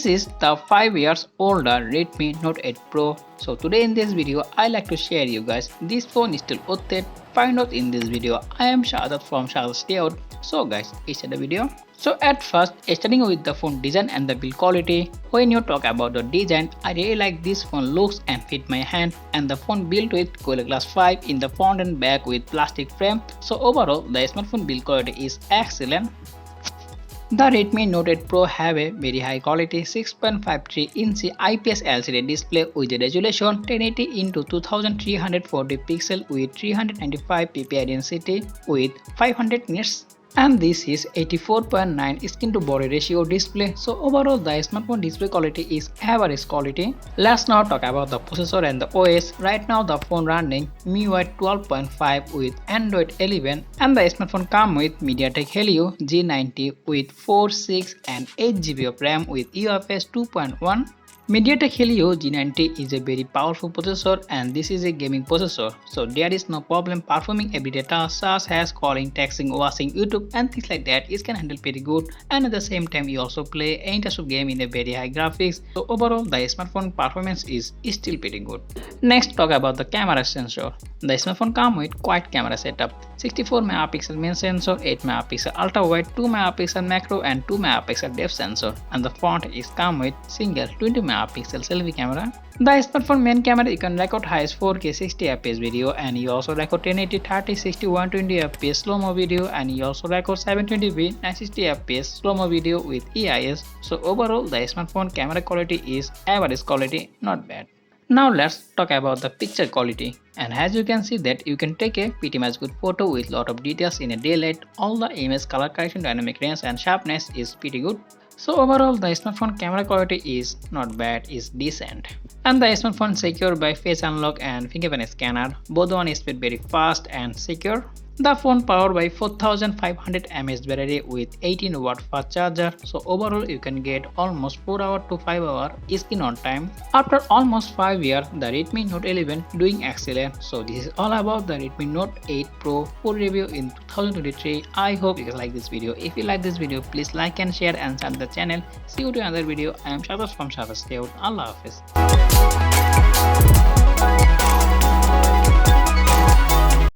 This is the 5 years older Redmi Note 8 Pro. So today in this video I like to share you guys this phone is still worth it. Find out in this video. I am Shadat from Shadat'S Dayout. So guys, let's start the video. So at first, starting with the phone design and the build quality. When you talk about the design, I really like this phone looks and fit my hand, and the phone built with Gorilla Glass 5 in the front and back with plastic frame. So overall, the smartphone build quality is excellent. The Redmi Note 8 Pro have a very high quality 6.53-inch IPS LCD display with a resolution 1080 x 2340 pixel with 395 ppi density with 500 nits. And this is 84.9 skin to body ratio display. So overall the smartphone display quality is average quality. Let's now talk about the processor and the OS. Right now the phone running MIUI 12.5 with Android 11, and the smartphone come with MediaTek Helio G90 with 4, 6 and 8GB of RAM with UFS 2.1. MediaTek Helio G90 is a very powerful processor, and this is a gaming processor, so there is no problem performing everyday tasks such as calling, texting, watching YouTube and things like that. It can handle pretty good, and at the same time you also play any type of game in a very high graphics. So overall the smartphone performance is still pretty good. Next, talk about the camera sensor. The smartphone come with quite camera setup: 64 megapixel main sensor, 8 megapixel ultra wide, 2 megapixel macro and 2 megapixel depth sensor, and the front is come with single 20 megapixel selfie camera. The smartphone main camera you can record highest 4K 60 fps video, and you also record 1080 30 60 120 fps slow-mo video, and you also record 720p 960 fps slow-mo video with EIS. So overall the smartphone camera quality is average quality, not bad. Now let's talk about the picture quality, and as you can see that you can take a pretty much good photo with lot of details in a daylight. All the image color correction, dynamic range and sharpness is pretty good. So overall the smartphone camera quality is not bad, is decent. And the smartphone secured by face unlock and fingerprint scanner. Both one is very fast and secure. The phone powered by 4500 mAh battery with 18 watt fast charger. So overall you can get almost 4 hour to 5 hour screen on time. After almost 5 years, the Redmi Note 11 doing excellent. So this is all about the Redmi Note 8 Pro full review in 2023. I hope you guys like this video. If you like this video, please like and share and subscribe the channel. See you to another video. I am Shadat from Shadat'S. Allah Hafiz.